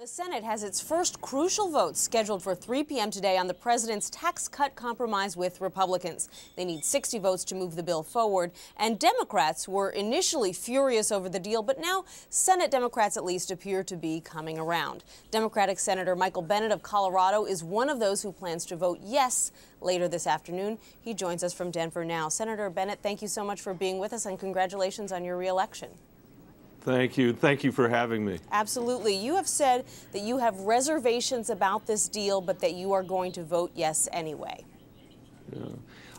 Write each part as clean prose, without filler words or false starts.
Senate has its first crucial vote scheduled for 3 p.m. today on the president's tax cut compromise with Republicans. They need 60 votes to move the bill forward, and Democrats were initially furious over the deal, but now Senate Democrats at least appear to be coming around. Democratic Senator Michael Bennet of Colorado is one of those who plans to vote yes later this afternoon. He joins us from Denver now. Senator Bennet, thank you so much for being with us, and congratulations on your reelection. Thank you. Thank you for having me. Absolutely. You have said that you have reservations about this deal, but that you are going to vote yes anyway. Yeah.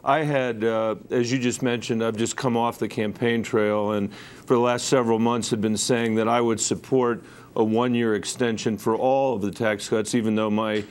I had, as you just mentioned, I've just come off the campaign trail, and for the last several months had been saying that I would support a one-year extension for all of the tax cuts, even though my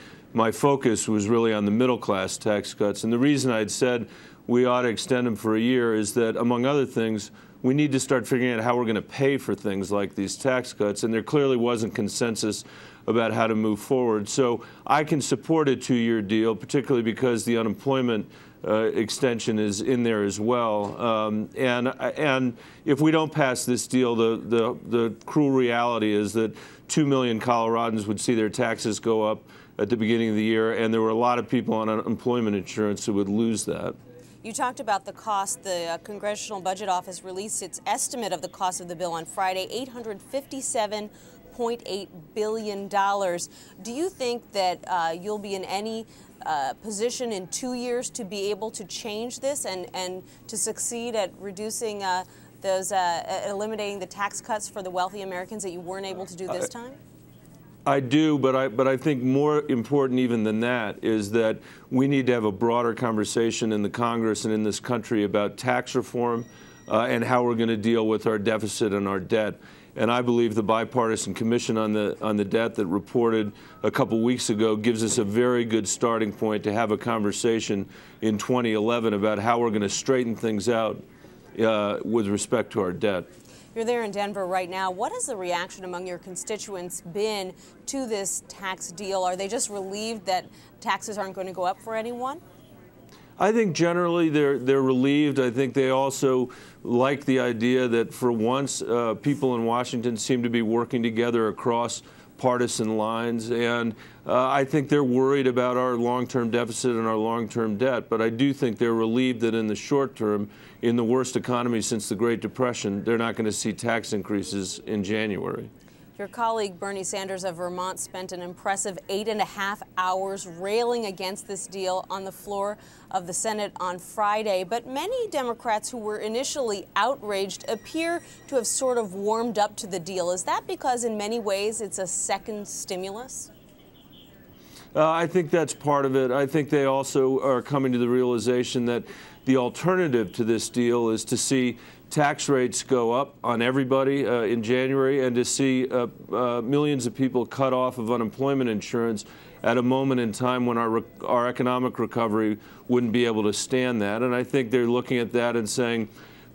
focus was really on the middle-class tax cuts. And the reason I'd said we ought to extend them for a year is that, among other things, we need to start figuring out how we're going to pay for things like these tax cuts, and there clearly wasn't consensus about how to move forward. So I can support a two-year deal, particularly because the unemployment extension is in there as well. And if we don't pass this deal, the cruel reality is that 2 million Coloradans would see their taxes go up at the beginning of the year, and there were a lot of people on unemployment insurance who would lose that. You talked about the cost. The Congressional Budget Office released its estimate of the cost of the bill on Friday, $857.8 billion. Do you think that you'll be in any position in 2 years to be able to change this and to succeed at reducing eliminating the tax cuts for the wealthy Americans that you weren't able to do this time? I do, but I think more important even than that is that we need to have a broader conversation in the Congress and in this country about tax reform and how we're going to deal with our deficit and our debt. And I believe the bipartisan commission on the debt that reported a couple weeks ago gives us a very good starting point to have a conversation in 2011 about how we're going to straighten things out with respect to our debt. You're there in Denver right now. What has the reaction among your constituents been to this tax deal? Are they just relieved that taxes aren't going to go up for anyone? I think generally they're relieved. I think they also like the idea that for once people in Washington seem to be working together across partisan lines, and I think they're worried about our long-term deficit and our long-term debt, but I do think they're relieved that in the short term, in the worst economy since the Great Depression, they're not going to see tax increases in January. Your colleague Bernie Sanders of Vermont spent an impressive 8.5 hours railing against this deal on the floor of the Senate on Friday. But many Democrats who were initially outraged appear to have sort of warmed up to the deal. Is that because in many ways it's a second stimulus? I think that's part of it. I think they also are coming to the realization that the alternative to this deal is to see tax rates go up on everybody in January and to see millions of people cut off of unemployment insurance at a moment in time when our economic recovery wouldn't be able to stand that. And I think they're looking at that and saying,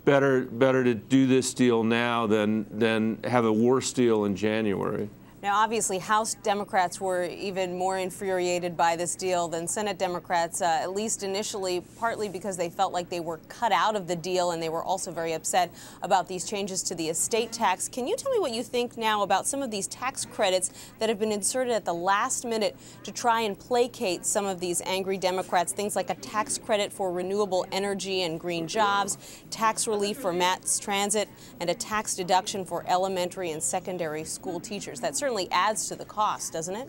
better to do this deal now than have a worse deal in January. Now, obviously, House Democrats were even more infuriated by this deal than Senate Democrats, at least initially, partly because they felt like they were cut out of the deal, and they were also very upset about these changes to the estate tax. Can you tell me what you think now about some of these tax credits that have been inserted at the last minute to try and placate some of these angry Democrats, things like a tax credit for renewable energy and green jobs, tax relief for mass transit, and a tax deduction for elementary and secondary school teachers? That certainly adds to the cost, doesn't it?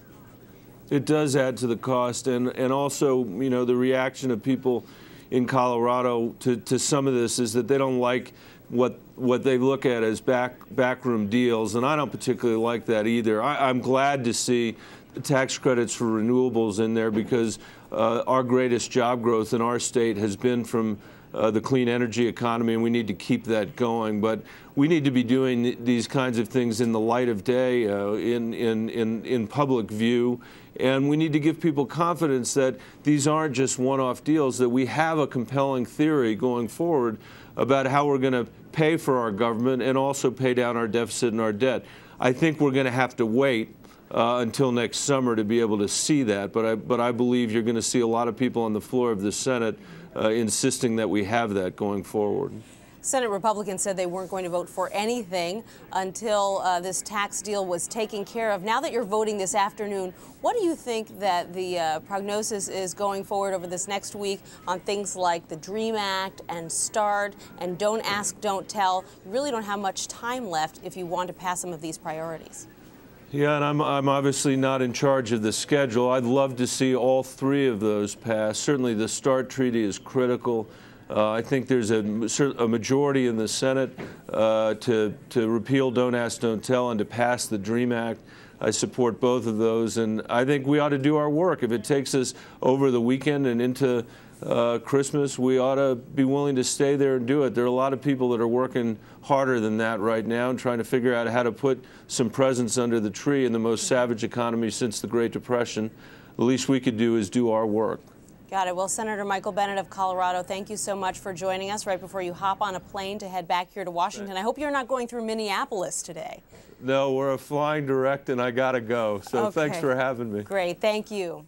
It does add to the cost, and also, you know, the reaction of people in Colorado to some of this is that they don't like what they look at as backroom deals, and I don't particularly like that either. I'm glad to see the tax credits for renewables in there because our greatest job growth in our state has been from the clean energy economy, and we need to keep that going. But we need to be doing these kinds of things in the light of day, in public view, and we need to give people confidence that these aren't just one-off deals, that we have a compelling theory going forward about how we're going to pay for our government and also pay down our deficit and our debt. I think we're going to have to wait until next summer to be able to see that, but I believe you're going to see a lot of people on the floor of the Senate insisting that we have that going forward. Senate Republicans said they weren't going to vote for anything until this tax deal was taken care of. Now that you're voting this afternoon, what do you think that the prognosis is going forward over this next week on things like the DREAM Act and START and Don't Ask, Don't Tell? You really don't have much time left if you want to pass some of these priorities. Yeah, and I'm obviously not in charge of the schedule. I'd love to see all three of those pass. Certainly the START treaty is critical. I think there's a majority in the Senate to repeal Don't Ask, Don't Tell and to pass the DREAM Act. I support both of those, and I think we ought to do our work. If it takes us over the weekend and into Christmas, we ought to be willing to stay there and do it. There are a lot of people that are working harder than that right now and trying to figure out how to put some presents under the tree in the most savage economy since the Great Depression. The least we could do is do our work. Got it. Well, Senator Michael Bennet of Colorado, thank you so much for joining us right before you hop on a plane to head back here to Washington. I hope you're not going through Minneapolis today. No, we're flying direct and I got to go. So okay. Thanks for having me. Great. Thank you.